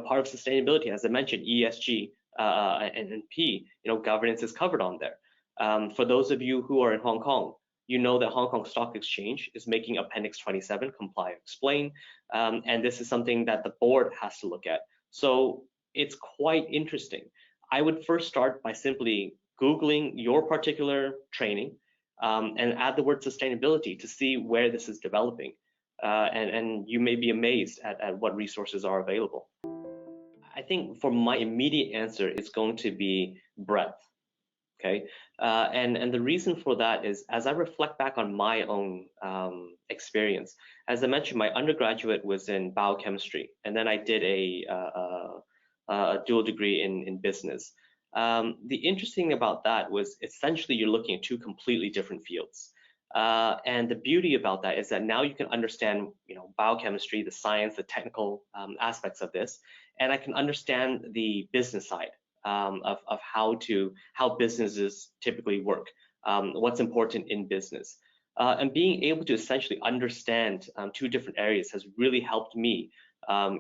part of sustainability, as I mentioned, ESG and P, governance is covered on there. For those of you who are in Hong Kong, you know that Hong Kong Stock Exchange is making Appendix 27 comply explain, and this is something that the board has to look at. So it's quite interesting. I would first start by simply Googling your particular training and add the word sustainability to see where this is developing. And you may be amazed at what resources are available. I think for my immediate answer, it's going to be breadth. Okay, and the reason for that is, as I reflect back on my own experience, as I mentioned, my undergraduate was in biochemistry, and then I did a dual degree in business. The interesting thing about that was essentially you're looking at two completely different fields. And the beauty about that is that now you can understand, biochemistry, the science, the technical aspects of this, and I can understand the business side of how businesses typically work, what's important in business, and being able to essentially understand two different areas has really helped me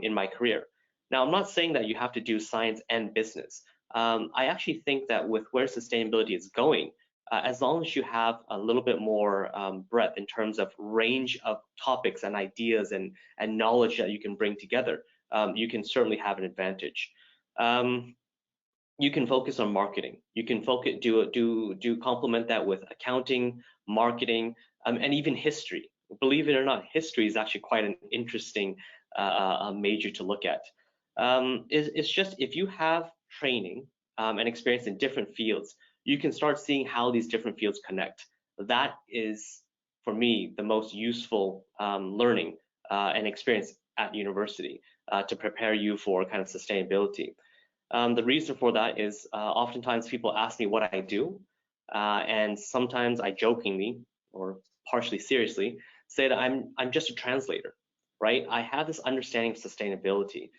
in my career. Now, I'm not saying that you have to do science and business. I actually think that with where sustainability is going, as long as you have a little bit more breadth in terms of range of topics and ideas and knowledge that you can bring together, you can certainly have an advantage. You can focus on marketing. You can complement that with accounting, marketing, and even history. Believe it or not, history is actually quite an interesting major to look at. It's just if you have training and experience in different fields, you can start seeing how these different fields connect. That is, for me, the most useful learning and experience at university to prepare you for kind of sustainability. The reason for that is oftentimes people ask me what I do, and sometimes I jokingly or partially seriously say that I'm just a translator, right? I have this understanding of sustainability,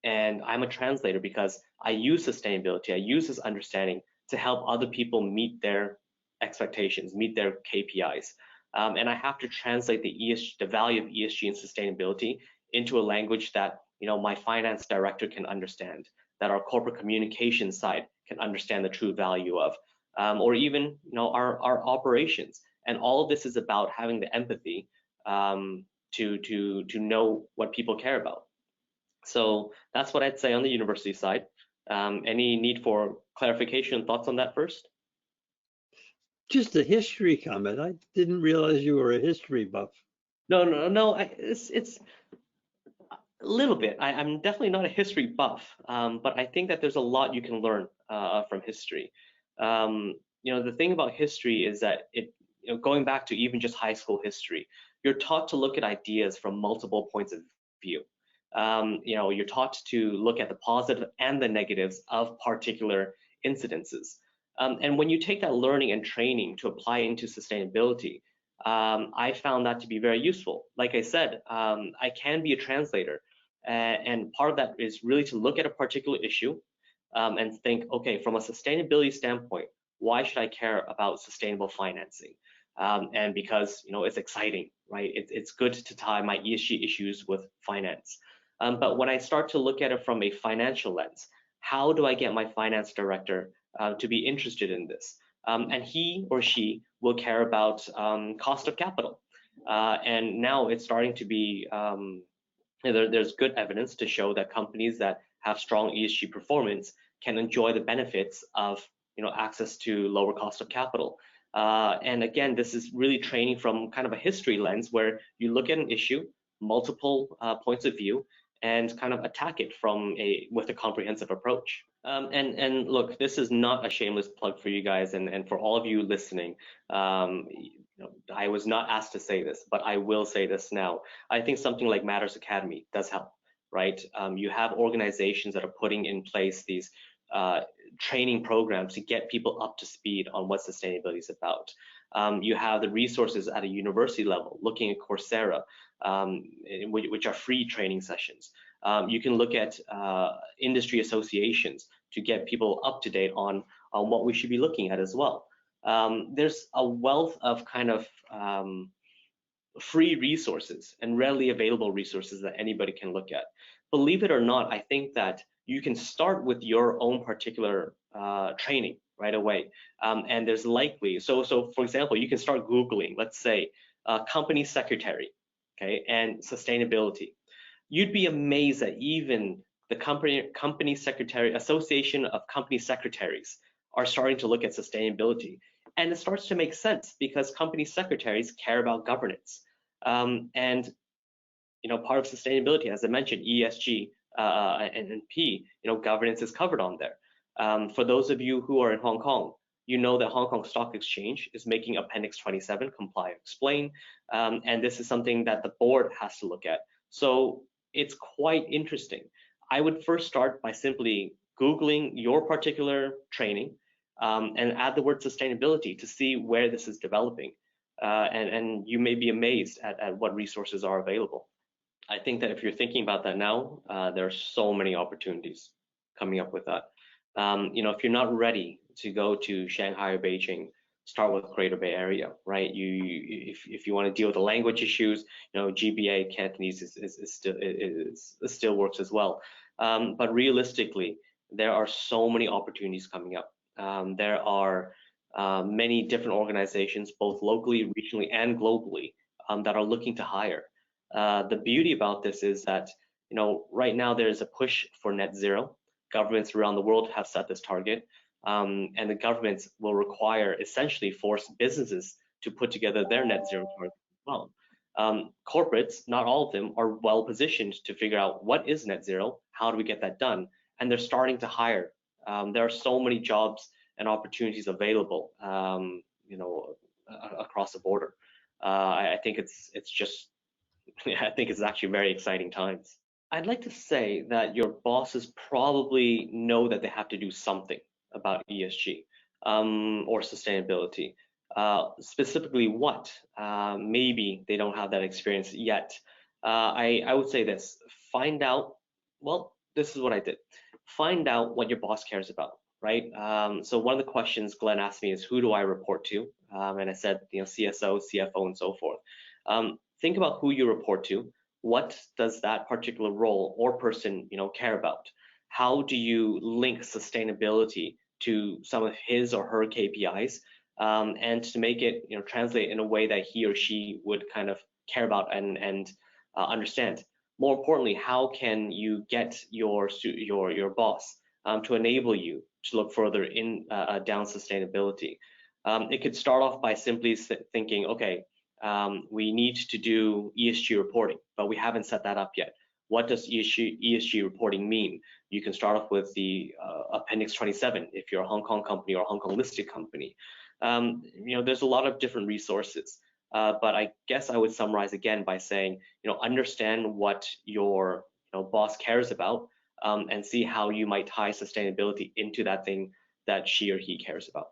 and I'm a translator because I use sustainability, I use this understanding to help other people meet their expectations, meet their KPIs, and I have to translate the value of ESG and sustainability into a language that my finance director can understand, that our corporate communication side can understand the true value of, or even our operations. And all of this is about having the empathy to know what people care about. So that's what I'd say on the university side. Any need for clarification, thoughts on that first? Just a history comment. I didn't realize you were a history buff. No. It's a little bit. I'm definitely not a history buff, but I think that there's a lot you can learn from history. The thing about history is that going back to even just high school history, you're taught to look at ideas from multiple points of view. You're taught to look at the positive and the negatives of particular incidences. And when you take that learning and training to apply into sustainability, I found that to be very useful. Like I said, I can be a translator, and part of that is really to look at a particular issue and think, okay, from a sustainability standpoint, why should I care about sustainable financing? And because it's exciting, right? It's good to tie my ESG issues with finance. But when I start to look at it from a financial lens, how do I get my finance director to be interested in this? And he or she will care about cost of capital. And now it's starting to be, there's good evidence to show that companies that have strong ESG performance can enjoy the benefits of access to lower cost of capital. And again, this is really training from kind of a history lens where you look at an issue, multiple points of view, and kind of attack it with a comprehensive approach. And look, this is not a shameless plug for you guys, and for all of you listening. I was not asked to say this, but I will say this now. I think something like Matters Academy does help, right? You have organizations that are putting in place these training programs to get people up to speed on what sustainability is about. You have the resources at a university level, looking at Coursera, which are free training sessions. You can look at industry associations to get people up to date on what we should be looking at as well. There's a wealth of kind of free resources and readily available resources that anybody can look at. believe it or not, I think that you can start with your own particular training right away. And there's likely, so for example, you can start Googling, let's say, company secretary, okay, and sustainability. You'd be amazed that even the company secretary association of company secretaries are starting to look at sustainability, and it starts to make sense because company secretaries care about governance. And part of sustainability, as I mentioned, ESG and P, governance is covered on there. For those of you who are in Hong Kong, you know that Hong Kong Stock Exchange is making Appendix 27 comply explain, and this is something that the board has to look at. So it's quite interesting. I would first start by simply Googling your particular training and add the word sustainability to see where this is developing. And you may be amazed at what resources are available. I think that if you're thinking about that now, there are so many opportunities coming up with that. If you're not ready to go to Shanghai or Beijing, start with Greater Bay Area, right? If you want to deal with the language issues, GBA Cantonese still works as well. But realistically, there are so many opportunities coming up. There are many different organizations, both locally, regionally, and globally, that are looking to hire. The beauty about this is that, right now there's a push for net zero. Governments around the world have set this target, and the governments will require, essentially force businesses to put together their net zero target as well. Corporates, not all of them, are well positioned to figure out what is net zero, how do we get that done, and they're starting to hire. There are so many jobs and opportunities available, across the border. I think it's just I think it's actually very exciting times. I'd like to say that your bosses probably know that they have to do something about ESG or sustainability. Specifically what? Maybe they don't have that experience yet. I would say this, find out, well, this is what I did. Find out what your boss cares about, right? So one of the questions Glenn asked me is, who do I report to? And I said, CSO, CFO, and so forth. Think about who you report to. What does that particular role or person, care about? How do you link sustainability to some of his or her KPIs, and to make it, translate in a way that he or she would kind of care about and understand. More importantly, how can you get your boss to enable you to look further in down sustainability? It could start off by simply thinking, okay, we need to do ESG reporting, but we haven't set that up yet. What does ESG reporting mean? You can start off with the Appendix 27 if you're a Hong Kong company or a Hong Kong listed company. There's a lot of different resources, but I guess I would summarize again by saying, understand what your boss cares about, and see how you might tie sustainability into that thing that she or he cares about.